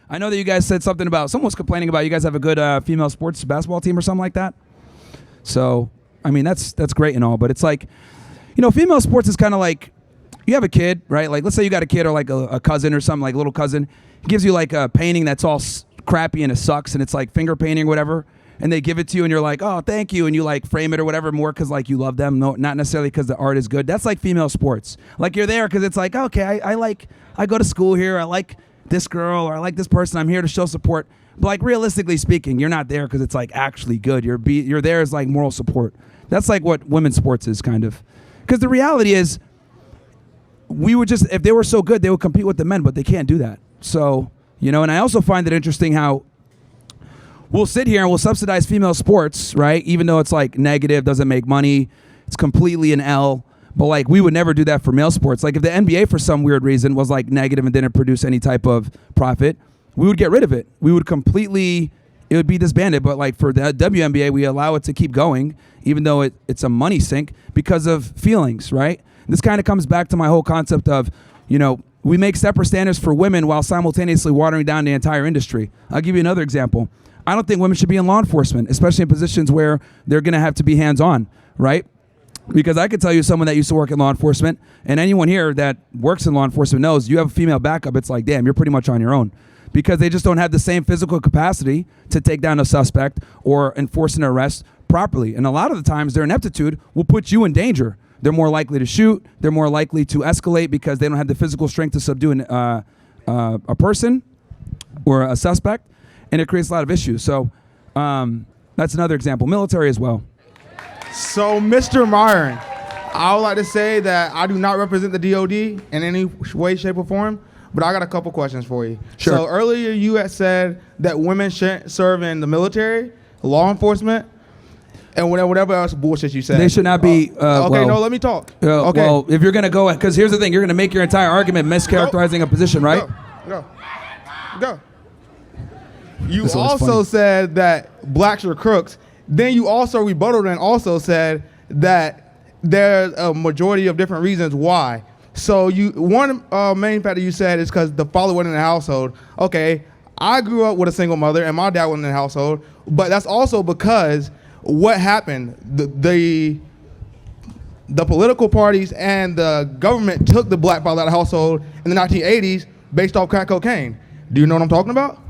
I know that you guys said something about, someone was complaining about you guys have a good female sports basketball team or something like that. So, I mean, that's great and all, but it's like, you know, female sports is kind of like, you have a kid, right? Like, let's say you got a kid or like a cousin or something, like a little cousin. He gives you like a painting that's all crappy and it sucks and it's like finger painting or whatever. And they give it to you and you're like, oh, thank you. And you like frame it or whatever more because like you love them. No, not necessarily because the art is good. That's like female sports. Like you're there because it's like, okay, I go to school here. I like this girl or I like this person. I'm here to show support. But like realistically speaking, you're not there because it's like actually good. You're there as like moral support. That's like what women's sports is kind of. Because the reality is, we would just, if they were so good, they would compete with the men, but they can't do that. So, you know, and I also find it interesting how we'll sit here and we'll subsidize female sports, right? Even though it's like negative, doesn't make money, it's completely an L. But like we would never do that for male sports. Like if the NBA for some weird reason was like negative and didn't produce any type of profit, we would get rid of it. We would completely, it would be disbanded. But like for the WNBA, we allow it to keep going, even though it's a money sink because of feelings, right? This kind of comes back to my whole concept of, you know, we make separate standards for women while simultaneously watering down the entire industry. I'll give you another example. I don't think women should be in law enforcement, especially in positions where they're going to have to be hands-on, right? Because I could tell you someone that used to work in law enforcement, and anyone here that works in law enforcement knows you have a female backup, it's like, damn, you're pretty much on your own. Because they just don't have the same physical capacity to take down a suspect or enforce an arrest properly. And a lot of the times their ineptitude will put you in danger. They're more likely to shoot. They're more likely to escalate because they don't have the physical strength to subdue a person or a suspect, and it creates a lot of issues. So that's another example. Military as well. So, Mr. Myron, I would like to say that I do not represent the DOD in any way, shape, or form, but I got a couple questions for you. Sure. So earlier you had said that women shouldn't serve in the military, law enforcement, and whatever else bullshit you said. They should not be. Okay, no, let me talk. Okay. Well, if you're going to go, because here's the thing, you're going to make your entire argument mischaracterizing a position, right? Go. You also said that blacks are crooks. Then you also rebutted and also said that there's a majority of different reasons why. So one main factor you said is because the father wasn't in the household. Okay, I grew up with a single mother and my dad wasn't in the household, but that's also because what happened, the political parties and the government took the black father out of the household in the 1980s based off crack cocaine. Do you know what I'm talking about?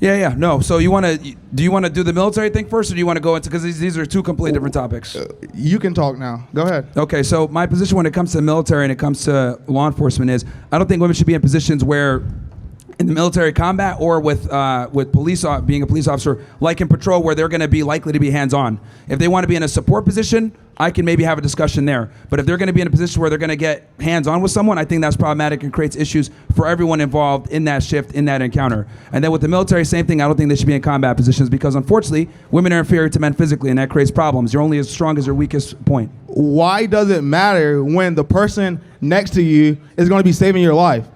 Yeah. No. So do you want to do the military thing first, or do you want to go into, because these are two completely different topics? You can talk now. Go ahead. Okay. So my position when it comes to the military and it comes to law enforcement is I don't think women should be in positions where, in the military combat or with police, being a police officer, like in patrol, where they're going to be likely to be hands-on. If they want to be in a support position, I can maybe have a discussion there. But if they're going to be in a position where they're going to get hands-on with someone, I think that's problematic and creates issues for everyone involved in that shift, in that encounter. And then with the military, same thing. I don't think they should be in combat positions because, unfortunately, women are inferior to men physically, and that creates problems. You're only as strong as your weakest point. Why does it matter when the person next to you is going to be saving your life?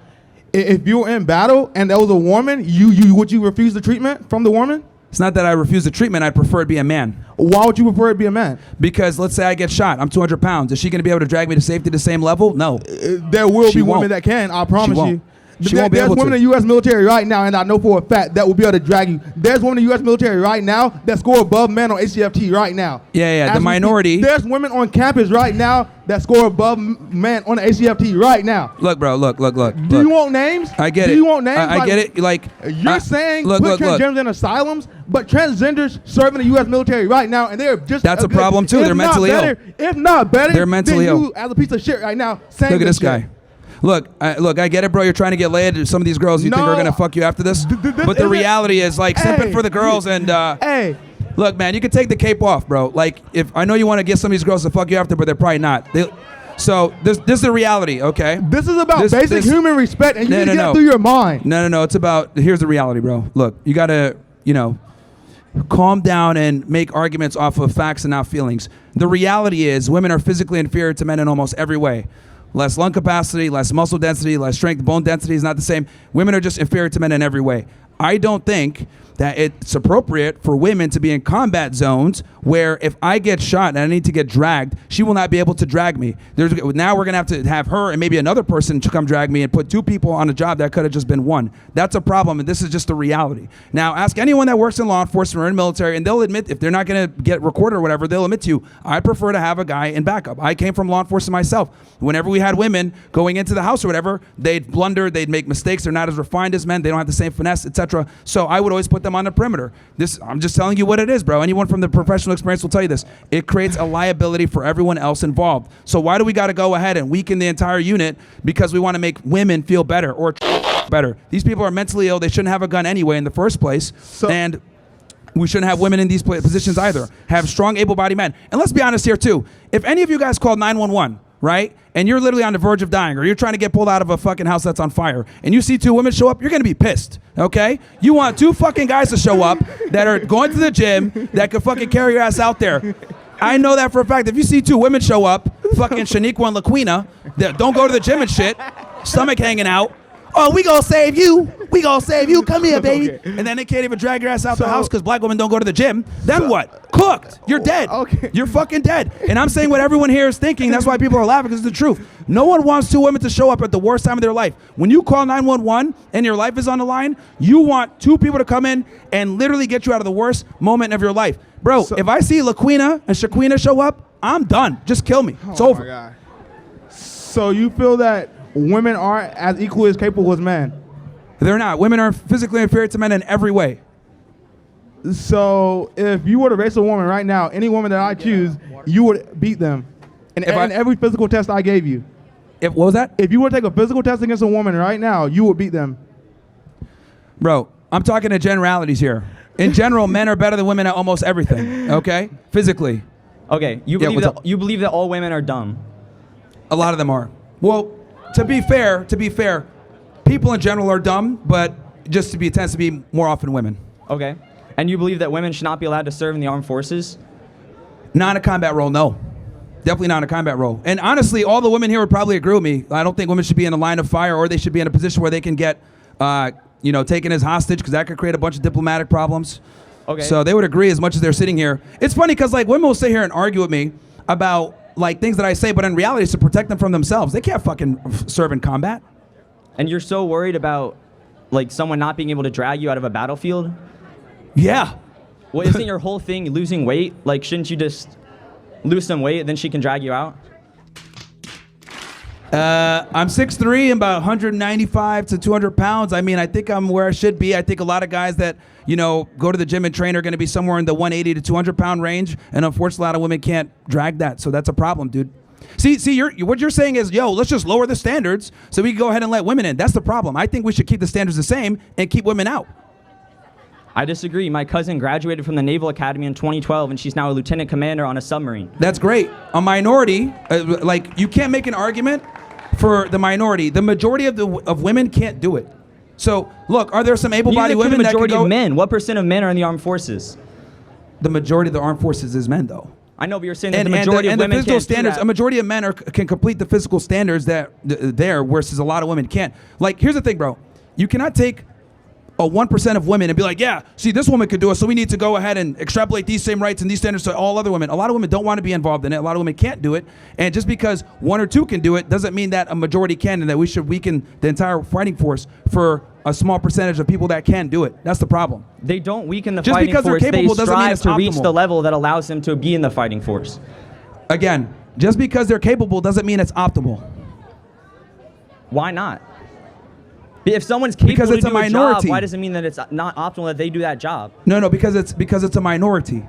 If you were in battle and there was a woman, would you refuse the treatment from the woman? It's not that I refuse the treatment. I'd prefer it be a man. Why would you prefer it be a man? Because let's say I get shot. I'm 200 pounds. Is she going to be able to drag me to safety the same level? No. There will be women that can. I promise you. She won't be able to. There's women in the U.S. military right now, and I know for a fact that will be able to drag you. There's women in the U.S. military right now that score above men on HCFT right now. Yeah. The minority. There's women on campus right now that score above men on the HCFT right now. Look, bro. Look. Do you want names? I get it. Do you want names? I get it. Like you're saying, put transgenders in asylums, but transgenders serve in the U.S. military right now, and they're just. That's a problem too. They're mentally ill. If not better, they're mentally ill. You as a piece of shit right now. Saying look at this guy. Look, I get it, bro. You're trying to get laid. Some of these girls you think are going to fuck you after this. But the reality is, like, simping for the girls and, look, man, you can take the cape off, bro. Like, if I know you want to get some of these girls to fuck you after, but they're probably not. So this is the reality, okay? This is about basic human respect, and you need to get it through your mind. No. It's about, here's the reality, bro. Look, you got to, calm down and make arguments off of facts and not feelings. The reality is women are physically inferior to men in almost every way. Less lung capacity, less muscle density, less strength, bone density is not the same. Women are just inferior to men in every way. I don't think that it's appropriate for women to be in combat zones where if I get shot and I need to get dragged, she will not be able to drag me. Now we're going to have her and maybe another person to come drag me and put 2 people on a job that could have just been 1. That's a problem, and this is just the reality. Now, ask anyone that works in law enforcement or in military, and they'll admit, if they're not going to get recorded or whatever, they'll admit to you, I prefer to have a guy in backup. I came from law enforcement myself. Whenever we had women going into the house or whatever, they'd blunder, they'd make mistakes, they're not as refined as men, they don't have the same finesse, etc. So I would always put them on the perimeter. I'm just telling you what it is, bro. Anyone from the professional experience will tell you this. It creates a liability for everyone else involved. So why do we got to go ahead and weaken the entire unit because we want to make women feel better or better? These people are mentally ill. They shouldn't have a gun anyway in the first place. And we shouldn't have women in these positions either. Have strong, able-bodied men. And let's be honest here, too. If any of you guys called 911, right, and you're literally on the verge of dying, or you're trying to get pulled out of a fucking house that's on fire, and you see 2 women show up, you're going to be pissed, okay? You want 2 fucking guys to show up that are going to the gym that could fucking carry your ass out there. I know that for a fact. If you see 2 women show up, fucking Shaniqua and LaQuina, that don't go to the gym and shit, stomach hanging out, oh, we gonna save you. We gonna save you. Come here, baby. Okay. And then they can't even drag your ass out the house because black women don't go to the gym. Then what? Cooked. You're dead. Okay. You're fucking dead. And I'm saying what everyone here is thinking. That's why people are laughing, because it's the truth. No one wants 2 women to show up at the worst time of their life. When you call 911 and your life is on the line, you want 2 people to come in and literally get you out of the worst moment of your life. Bro, if I see LaQuina and Shaquina show up, I'm done. Just kill me. It's over. My God. So you feel that women aren't as equally as capable as men? They're not. Women are physically inferior to men in every way. So if you were to race a woman right now, any woman that I choose, you would beat them in every physical test I gave you. What was that? If you were to take a physical test against a woman right now, you would beat them. Bro, I'm talking to generalities here. In general, men are better than women at almost everything, okay? Physically. Okay, you believe that all women are dumb? A lot of them are. Well, to be fair, people in general are dumb, but it tends to be more often women. Okay. And you believe that women should not be allowed to serve in the armed forces? Not in a combat role, no. Definitely not in a combat role. And honestly, all the women here would probably agree with me. I don't think women should be in a line of fire, or they should be in a position where they can get, taken as hostage, because that could create a bunch of diplomatic problems. Okay. So they would agree as much as they're sitting here. It's funny because women will sit here and argue with me about things that I say, but in reality, it's to protect them from themselves. They can't fucking serve in combat. And you're so worried about someone not being able to drag you out of a battlefield? Yeah. Well, isn't your whole thing losing weight? Shouldn't you just lose some weight, then she can drag you out? I'm 6'3", and about 195 to 200 pounds. I mean, I think I'm where I should be. I think a lot of guys that, go to the gym and train are going to be somewhere in the 180 to 200 pound range. And unfortunately, a lot of women can't drag that. So that's a problem, dude. See, what you're saying is, let's just lower the standards so we can go ahead and let women in. That's the problem. I think we should keep the standards the same and keep women out. I disagree. My cousin graduated from the Naval Academy in 2012, and she's now a lieutenant commander on a submarine. That's great. A minority, you can't make an argument for the minority. The majority of women can't do it. So, look, are there some able-bodied women that can go? The majority of men. What % of men are in the armed forces? The majority of the armed forces is men, though. I know, but you're saying that the majority of women can't do that. A majority of men can complete the physical standards versus a lot of women can't. Here's the thing, bro. You cannot take a 1% of women and be like, yeah, see, this woman could do it, so we need to go ahead and extrapolate these same rights and these standards to all other women. A lot of women don't want to be involved in it. A lot of women can't do it. And just because 1 or 2 can do it doesn't mean that a majority can, and that we should weaken the entire fighting force for a small percentage of people that can do it. That's the problem. They don't weaken the fighting force. They strive to reach the level that allows them to be in the fighting force. Again, just because they're capable doesn't mean it's optimal. Why not? If someone's capable to do a job, why does it mean that it's not optimal that they do that job? No, because it's a minority.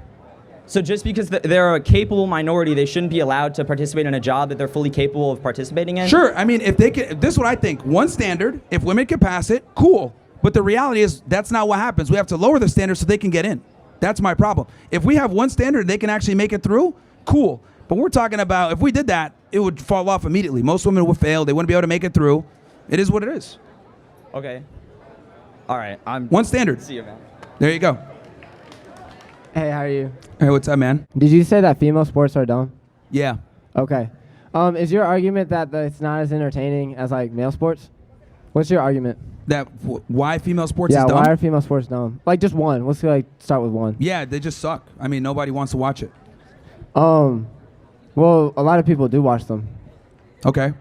So just because they're a capable minority, they shouldn't be allowed to participate in a job that they're fully capable of participating in? Sure. I mean, if they can, this is what I think. One standard, if women can pass it, cool. But the reality is that's not what happens. We have to lower the standard so they can get in. That's my problem. If we have one standard, they can actually make it through, cool. But we're talking about, if we did that, it would fall off immediately. Most women would fail. They wouldn't be able to make it through. It is what it is. Okay. All right. One standard. See you, man. There you go. Hey, how are you? Hey, what's up, man? Did you say that female sports are dumb? Yeah. Okay. Is your argument that it's not as entertaining as male sports? What's your argument? Why female sports is dumb? Yeah, why are female sports dumb? Like just one. Let's like start with one. Yeah, they just suck. I mean, nobody wants to watch it. Well, a lot of people do watch them. Okay.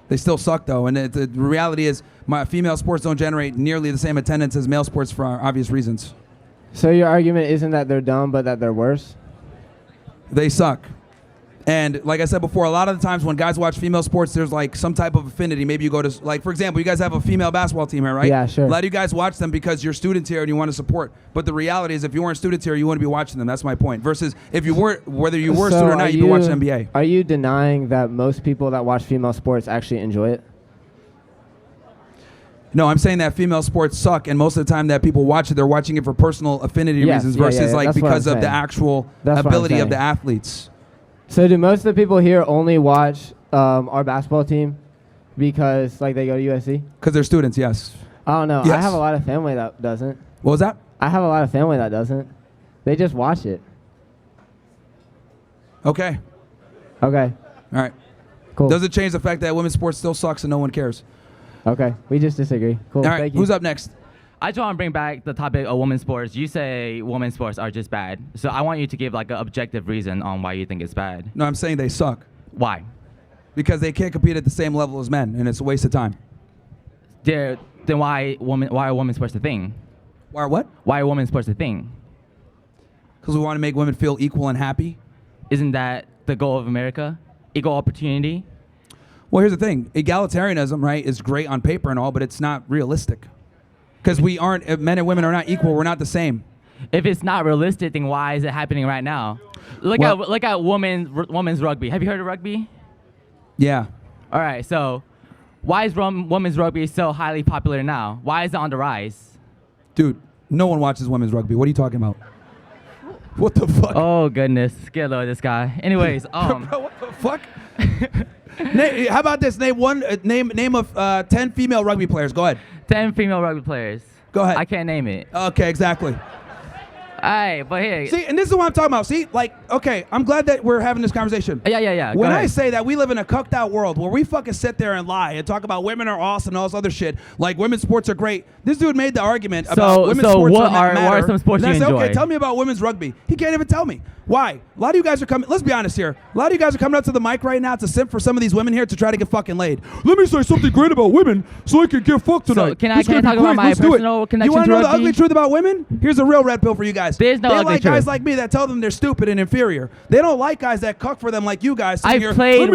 They still suck though, and the reality is female sports don't generate nearly the same attendance as male sports for obvious reasons. So your argument isn't that they're dumb, but that they're worse? They suck. And like I said before, a lot of the times when guys watch female sports, there's like some type of affinity. Maybe you go to, like, for example, you guys have a female basketball team here, right? Yeah, sure. A lot of you guys watch them because you're students here and you want to support. But the reality is if you weren't students here, you wouldn't be watching them. That's my point. Versus if you weren't, whether you were a student or not, you'd be watching NBA. Are you denying that most people that watch female sports actually enjoy it? No, I'm saying that female sports suck, and most of the time that people watch it, they're watching it for personal affinity reasons versus like because of the actual ability of the athletes. So do most of the people here only watch our basketball team because like they go to USC? Because they're students, yes. I don't know. Yes. I have a lot of family that doesn't. What was that? I have a lot of family that doesn't. They just watch it. Okay. Okay. All right. Cool. Does it change the fact that women's sports still sucks and no one cares? Okay. We just disagree. Cool. All right. Thank you. Who's up next? I just want to bring back the topic of women's sports. You say women's sports are just bad. So I want you to give like an objective reason on why you think it's bad. No, I'm saying they suck. Why? Because they can't compete at the same level as men, and it's a waste of time. Then why are women's sports a thing? Why what? Why are women's sports a thing? Because we want to make women feel equal and happy. Isn't that the goal of America? Equal opportunity? Well, here's the thing. Egalitarianism, right, is great on paper and all, but it's not realistic. Because men and women are not equal. We're not the same. If it's not realistic, then why is it happening right now? Look at women's rugby. Have you heard of rugby? Yeah. All right. So, why is women's rugby so highly popular now? Why is it on the rise? Dude, no one watches women's rugby. What are you talking about? What the fuck? Oh goodness, get a load of this guy. Anyways, Bro, what the fuck? How about this? Name of 10 female rugby players. Go ahead. 10 female rugby players. Go ahead. I can't name it. Okay, exactly. All right, but here. See, and this is what I'm talking about. See, like, okay, I'm glad that we're having this conversation. Yeah. When I say that we live in a cucked out world where we fucking sit there and lie and talk about women are awesome and all this other shit, like women's sports are great. This dude made the argument about women's sports what matter. are some sports you enjoy? Okay, tell me about women's rugby. He can't even tell me. Why? A lot of you guys are coming, let's be honest here. A lot of you guys are coming up to the mic right now to simp for some of these women here to try to get fucking laid. Let me say something great about women so I can get fucked tonight. So can I talk about my personal connection You want to to know rugby? the ugly truth about women? Here's a real red pill for you guys. There's no they ugly like truth. guys like me that tell them they're stupid and inferior. They don't like guys that cuck for them like you guys. I played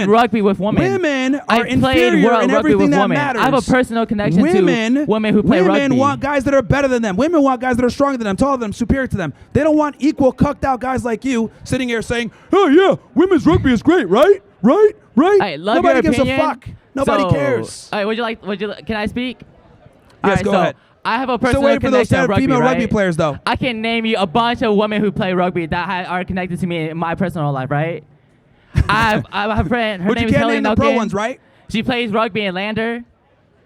rugby with women. Women are inferior in everything that matters. I have a personal connection to women who play rugby. Women want guys that are better than them. Women want guys that are stronger than them, taller than them, superior to them. They don't want equal cucked out guys like you sitting here saying, oh yeah, women's rugby is great, right? Hey, love Nobody your gives opinion. a fuck. Nobody cares. All right, can I speak? Yes, go ahead. I have a Still personal waiting for those connection to rugby, female right? rugby players, though. I can name you a bunch of women who play rugby that are connected to me in my personal life, right? I have a friend. Her But name you is can't Kelly name the pro Milken. ones, right? She plays rugby in Lander.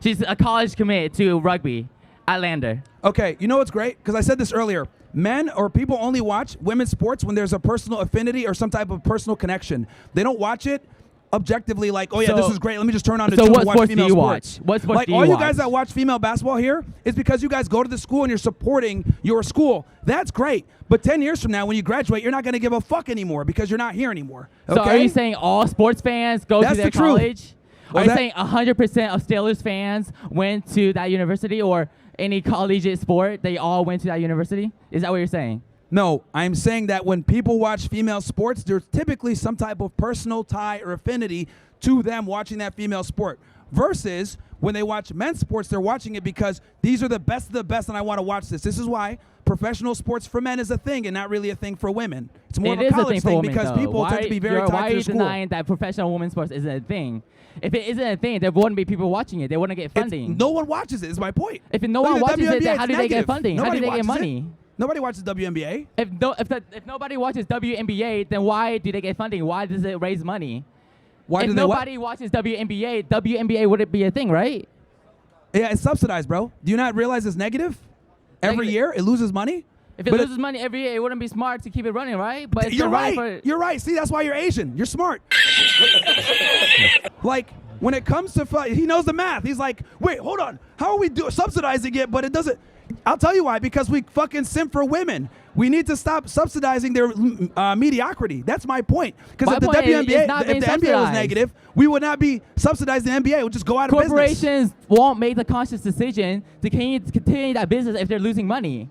She's a college commit to rugby at Lander. Okay, you know what's great? Because I said this earlier. Men or people only watch women's sports when there's a personal affinity or some type of personal connection. They don't watch it objectively like, oh yeah, this is great. Let me just turn on the tube and watch female sports. What sports do you watch? All you watch? guys that watch female basketball here is because you guys go to the school and you're supporting your school. That's great. But 10 years from now, when you graduate, you're not going to give a fuck anymore because you're not here anymore. Okay? So are you saying all sports fans go to their college? Are you saying 100% of Steelers fans went to that university, or any collegiate sport, they all went to that university? Is that what you're saying? No, I'm saying that when people watch female sports, there's typically some type of personal tie or affinity to them watching that female sport. Versus when they watch men's sports, they're watching it because these are the best of the best and I want to watch this. This is why professional sports for men is a thing and not really a thing for women. It's more of a college thing because people tend to be very tied to the school. Why are you denying that professional women's sports isn't a thing? If it isn't a thing, there wouldn't be people watching it. They wouldn't get funding. No one watches it, is my point. If no one watches it, then how do they get funding? How do they get money? Nobody watches WNBA. If nobody watches WNBA, then why do they get funding? Why does it raise money? If nobody watches WNBA wouldn't be a thing, right? Yeah, it's subsidized, bro. Do you not realize it's negative? Every year, it loses money? If it loses money every year, it wouldn't be smart to keep it running, right? But you're right. You're right. See, that's why you're Asian. You're smart. Like, when it comes to he knows the math. He's like, wait, hold on. How are we subsidizing it, but it doesn't? I'll tell you why. Because we fucking simp for women. We need to stop subsidizing their mediocrity. That's my point. Because if the WNBA, if the NBA was negative, we would not be subsidizing the NBA. It would just go out of business. Corporations won't make the conscious decision to continue that business if they're losing money.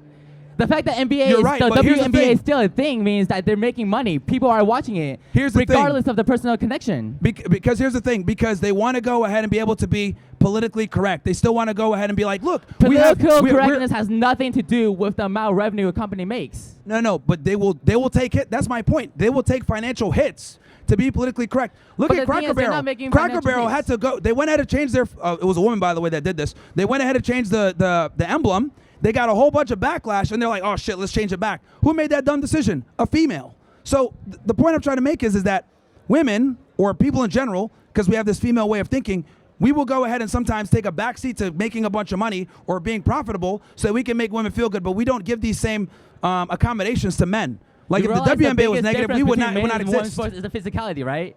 The fact that WNBA is still a thing means that they're making money. People are watching it, regardless of the personal connection. Because here's the thing. Because they want to go ahead and be able to be politically correct. They still want to go ahead and be like, look, political correctness has nothing to do with the amount of revenue a company makes. No, but they will take it. That's my point. They will take financial hits to be politically correct. Look at Cracker Barrel. Cracker Barrel had to go. They went ahead and changed their. It was a woman, by the way, that did this. They went ahead and changed the emblem. They got a whole bunch of backlash, and they're like, oh, shit, let's change it back. Who made that dumb decision? A female. So the point I'm trying to make is that women, or people in general, because we have this female way of thinking, we will go ahead and sometimes take a backseat to making a bunch of money or being profitable so that we can make women feel good, but we don't give these same accommodations to men. Like if the WNBA was negative, we would not exist. Sports is the physicality, right?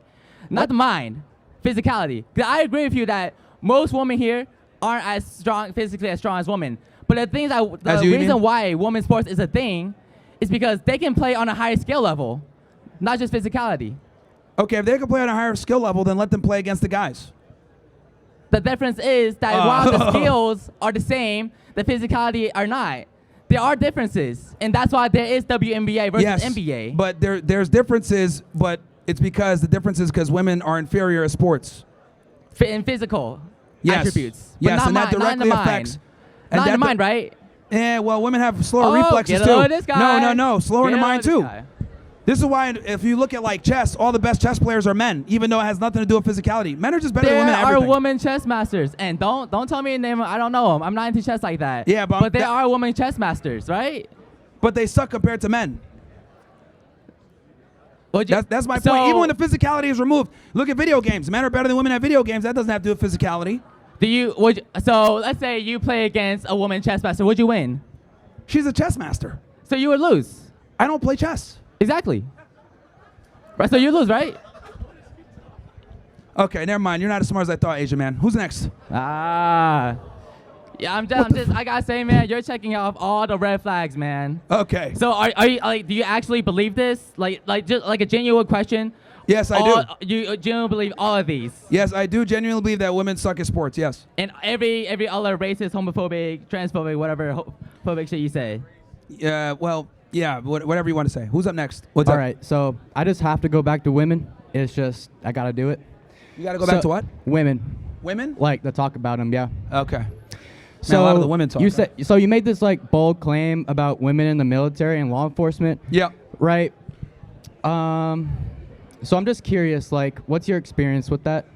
Not the mind. Physicality. I agree with you that most women here aren't as strong, physically as strong as women. But the reason why women's sports is a thing is because they can play on a higher skill level, not just physicality. Okay, if they can play on a higher skill level, then let them play against the guys. The difference is that while the skills are the same, the physicality are not. There are differences, and that's why there is WNBA versus NBA. But there's differences, but it's because the difference is because women are inferior at sports. In physical attributes. But Yes, and that directly affects. Not in the mind, right? Yeah, well, women have slower reflexes too. No, slower in the mind too. This is why if you look at like chess, all the best chess players are men, even though it has nothing to do with physicality. Men are just better than women at everything. There are women chess masters, and don't tell me a name. I don't know them. I'm not into chess like that. Yeah, but there are women chess masters, right? But they suck compared to men. That's my point. Even when the physicality is removed, look at video games. Men are better than women at video games. That doesn't have to do with physicality. So let's say you play against a woman chess master. Would you win? She's a chess master. So you would lose. I don't play chess. Exactly. Right. So you lose, right? Okay, never mind. You're not as smart as I thought, Asian man. Who's next? Yeah, I gotta say, man, you're checking off all the red flags, man. Okay. So are you like? Do you actually believe this? Just like a genuine question. Yes, I do. You genuinely believe all of these? Yes, I do genuinely believe that women suck at sports, yes. And every other racist, homophobic, transphobic, whatever phobic shit you say? Whatever you want to say. Who's up next? All right, so I just have to go back to women. It's just, I got to do it. You got to go back to what? Women. Women? Like, to talk about them, yeah. Okay. So a lot of the women talk. You made this, like, bold claim about women in the military and law enforcement. Yeah. Right? So I'm just curious, like, what's your experience with that?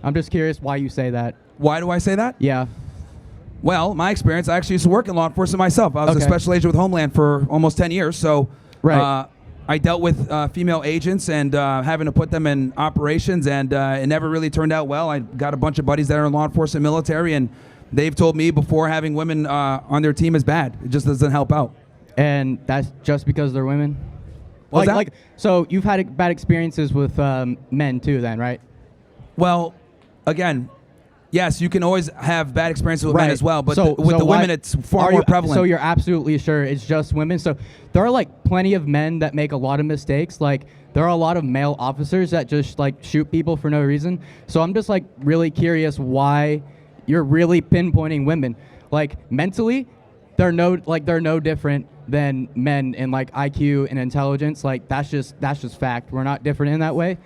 I'm just curious why you say that. Why do I say that? Yeah. Well, my experience, I actually used to work in law enforcement myself. I was a special agent with Homeland for almost 10 years. So I dealt with female agents and having to put them in operations, and it never really turned out well. I got a bunch of buddies that are in law enforcement military, and they've told me before having women on their team is bad. It just doesn't help out. And that's just because they're women? So you've had bad experiences with men too then, right? Well, again, yes, you can always have bad experiences with men as well, but with the women it's far more prevalent. So you're absolutely sure it's just women? So there are like plenty of men that make a lot of mistakes. Like there are a lot of male officers that just like shoot people for no reason. So I'm just like really curious why you're really pinpointing women. Like mentally, they're no different than men in like IQ and intelligence. Like that's just fact. We're not different in that way.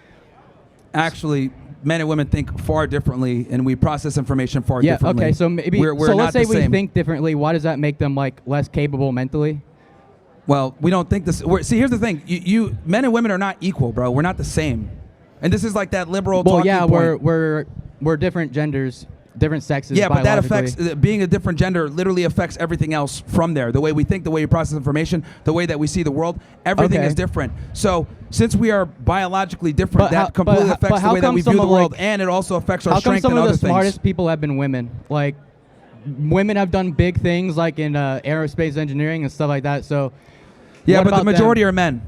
Actually, men and women think far differently, and we process information far differently. Okay, so maybe we're let's say we think differently. Why does that make them like less capable mentally? Well, we don't think this. See, here's the thing: you men and women are not equal, bro. We're not the same, and this is like that liberal. Well, talking point. we're different genders. Different sexes. Yeah, but that affects being a different gender. Literally affects everything else from there. The way we think, the way we process information, the way that we see the world. Everything is different. So since we are biologically different, that completely affects the way that we view the world, and it also affects our strength and other things. Some of the smartest people have been women. Like women have done big things, like in aerospace engineering and stuff like that. So yeah, but the majority are men.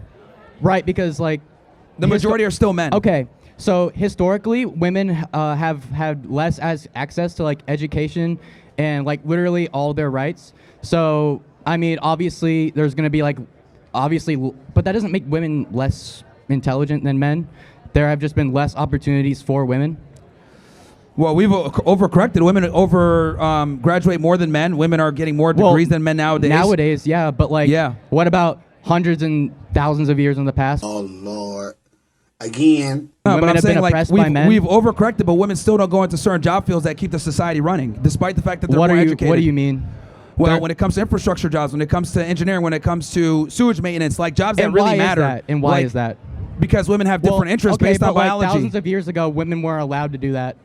Right, because like the majority are still men. Okay. So historically, women have had less access to like education and like literally all their rights. So I mean, obviously, there's going to be like, but that doesn't make women less intelligent than men. There have just been less opportunities for women. Well, we've overcorrected. Women graduate more than men. Women are getting more degrees than men nowadays. Nowadays, yeah, but like, what about hundreds and thousands of years in the past? Oh Lord, again. No, but I'm have saying been like oppressed by men. we've overcorrected, but women still don't go into certain job fields that keep the society running, despite the fact that they're more educated. What do you mean? Well, when it comes to infrastructure jobs, when it comes to engineering, when it comes to sewage maintenance, like jobs that really matter. And why is that? Because women have different interests based on biology. Thousands of years ago, women weren't allowed to do that.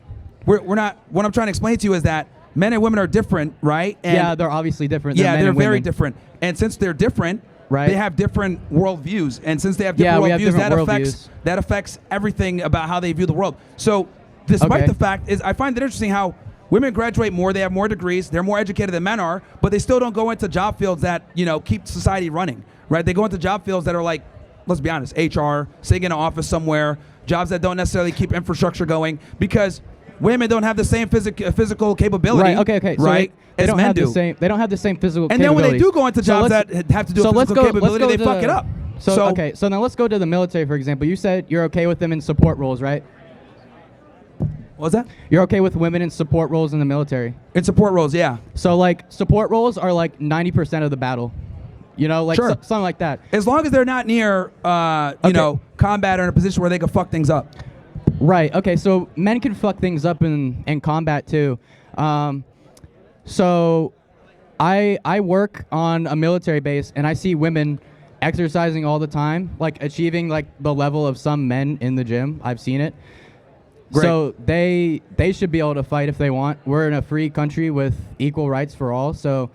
We're not. What I'm trying to explain to you is that men and women are different, right? And yeah, they're obviously different. Than men they're and very women. different. And since they're different, right, they have different worldviews. And since they have different worldviews, that affects everything about how they view the world. So, despite the fact is, I find it interesting how women graduate more, they have more degrees, they're more educated than men are, but they still don't go into job fields that, keep society running, right? They go into job fields that are like, let's be honest, HR, sitting in an office somewhere, jobs that don't necessarily keep infrastructure going, because women don't have the same physical capability, right? Right? They as don't men have do. the same. They don't have the same physical. And then when they do go into jobs that have to do with physical capability, they fuck it up. So then let's go to the military, for example. You said you're okay with them in support roles, right? What was that? You're okay with women in support roles in the military? In support roles, yeah. So like support roles are like 90% of the battle. Like something like that. As long as they're not near, combat or in a position where they can fuck things up. Right. Okay. So men can fuck things up in combat too. So I work on a military base and I see women exercising all the time, like achieving like the level of some men in the gym. I've seen it. Great. So they should be able to fight if they want. We're in a free country with equal rights for all. So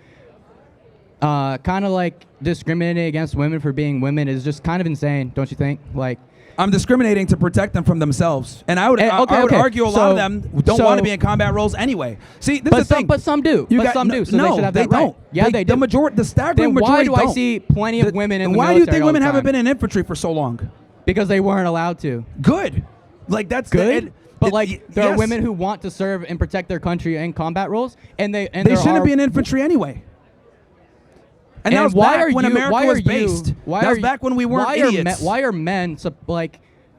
kind of like discriminating against women for being women is just kind of insane, don't you think? Like, I'm discriminating to protect them from themselves, and I would argue a lot of them don't want to be in combat roles anyway. See, this is the thing. But some do. So they should have that right. Don't. Yeah, they do. The staggering then majority don't. Why do I see plenty of women in the military? Why do you think women haven't been in infantry for so long? Because they weren't allowed to. Good. Like that's good. But there are women who want to serve and protect their country in combat roles, and they shouldn't be in infantry anyway. And that was back when America was based. That was back when we weren't idiots. Why are men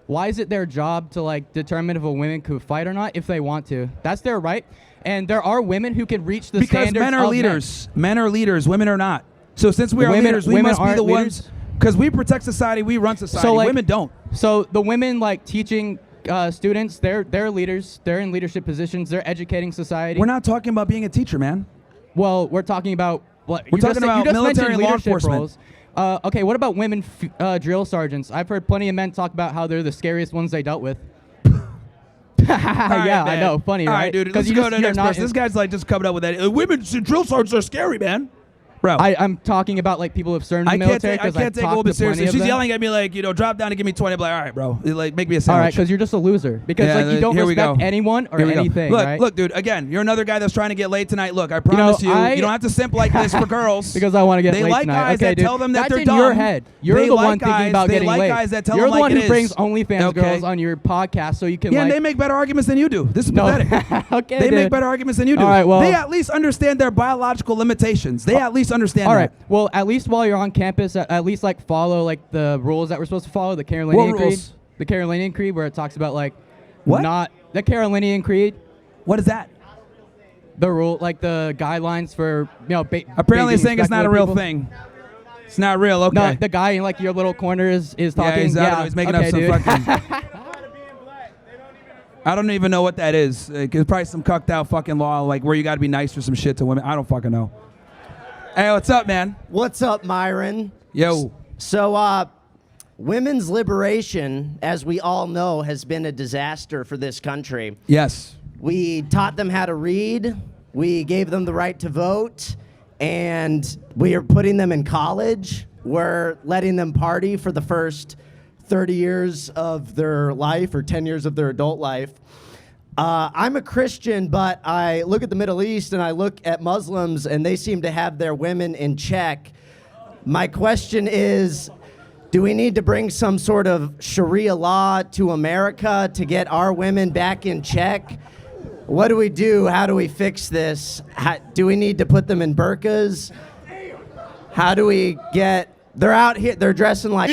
why is it their job to like determine if a woman could fight or not if they want to? That's their right. And there are women who can reach the standards men are of leaders. Men are leaders. Women are not. So since we are leaders, we must be the ones. Because we protect society, we run society. So women don't. So the women teaching students, they're leaders. They're in leadership positions. They're educating society. We're not talking about being a teacher, man. Well, we're talking about we're talking about military and law enforcement. Roles. Okay, what about women drill sergeants? I've heard plenty of men talk about how they're the scariest ones they dealt with. Yeah, I know. Funny, right? All right, dude. Let's go to the next person. This guy's just coming up with that. Women drill sergeants are scary, man. Bro, I'm talking about people who've served in the military. I can't take a little bit seriously. She's yelling at me drop down and give me 20. I'm like, all right, bro. Make me a sandwich. All right, because you're just a loser. Because you don't respect anyone or anything. Look, dude. Again, you're another guy that's trying to get laid tonight. Look, I promise you don't have to simp like this for girls. Because I want to get laid tonight. They like guys that tell them that they're dumb. That's in your head. You're the one thinking about getting laid. They like guys that tell them like it is. You're the one who brings OnlyFans girls on your podcast so you can and they make better arguments than you do. This is pathetic. Okay, they make better arguments than you do. All right, well, they at least understand their biological limitations. They at least understand that. All right. Well, at least while you're on campus, at least follow the rules that we're supposed to follow. The Carolinian Creed. The Carolinian Creed, where it talks about not the Carolinian Creed. What is that? The rule, the guidelines for apparently saying it's not a real thing. It's not real. Okay. No, the guy in your little corner is talking. Yeah, he's making up some fucking. I don't even know what that is. It's probably some cucked out fucking law where you got to be nice or some shit to women. I don't fucking know. Hey, what's up, man? What's up, Myron? Yo. So, women's liberation, as we all know, has been a disaster for this country. Yes. We taught them how to read. We gave them the right to vote. And we are putting them in college. We're letting them party for the first 30 years of their life or 10 years of their adult life. I'm a Christian, but I look at the Middle East and I look at Muslims and they seem to have their women in check. My question is, Do we need to bring some sort of Sharia law to America to get our women back in check? What do we do? How do we fix this? Do we need to put them in burqas? How do we get... They're out here, they're dressing like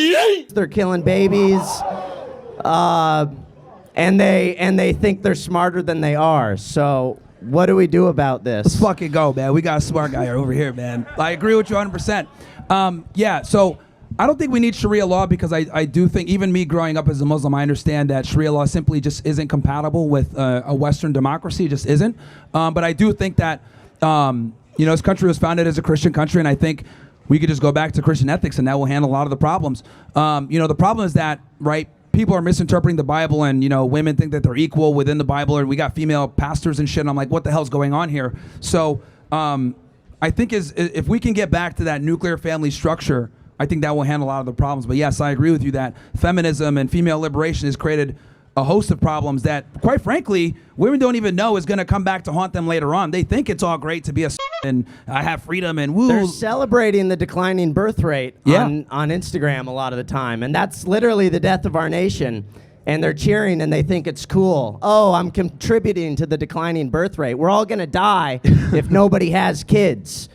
they're killing babies, and they think they're smarter than they are. So what do we do about this? Let's fucking go, man. We got a smart guy over here, man. I agree with you 100%. Yeah, so I don't think we need Sharia law because I do think, even me growing up as a Muslim, I understand that Sharia law simply just isn't compatible with a Western democracy. It just isn't. But I do think that, this country was founded as a Christian country, and I think we could just go back to Christian ethics and that will handle a lot of the problems. The problem is that, right, people are misinterpreting the Bible and, women think that they're equal within the Bible, and we got female pastors and shit, and I'm like, what the hell's going on here? So I think if we can get back to that nuclear family structure, I think that will handle a lot of the problems. But yes, I agree with you that feminism and female liberation has created a host of problems that, quite frankly, women don't even know is going to come back to haunt them later on. They think it's all great to be a and have freedom and woo. They're celebrating the declining birth rate on Instagram a lot of the time, and that's literally the death of our nation. And they're cheering and they think it's cool. Oh, I'm contributing to the declining birth rate. We're all going to die if nobody has kids.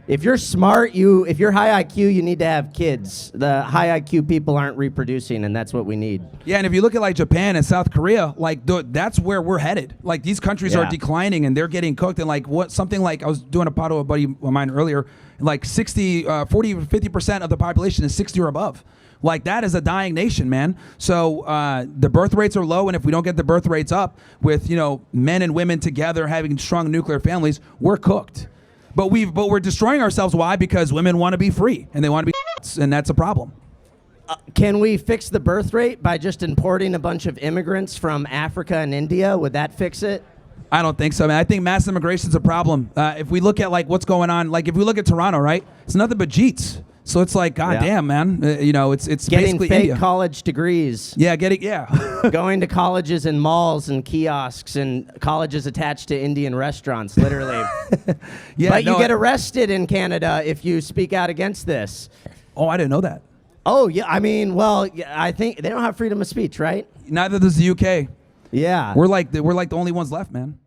If you're smart, if you're high IQ, you need to have kids. The high IQ people aren't reproducing, and that's what we need. Yeah, and if you look at like Japan and South Korea, like that's where we're headed. Like these countries are declining and they're getting cooked. And like something like I was doing a pod with a buddy of mine earlier, like 50% of the population is 60 or above. Like that is a dying nation, man. So the birth rates are low, and if we don't get the birth rates up with men and women together having strong nuclear families, we're cooked. But we're destroying ourselves. Why? Because women want to be free and they want to be, and that's a problem. Can we fix the birth rate by just importing a bunch of immigrants from Africa and India? Would that fix it? I don't think so, man. I think mass immigration is a problem. If we look at like what's going on, like if we look at Toronto, right? It's nothing but Jeets. So it's like, goddamn, man. It's getting basically fake India. College degrees. Yeah, Going to colleges and malls and kiosks and colleges attached to Indian restaurants, literally. But you get arrested in Canada if you speak out against this. Oh, I didn't know that. Oh, yeah. I mean, well, I think they don't have freedom of speech, right? Neither does the UK. Yeah. We're like the only ones left, man.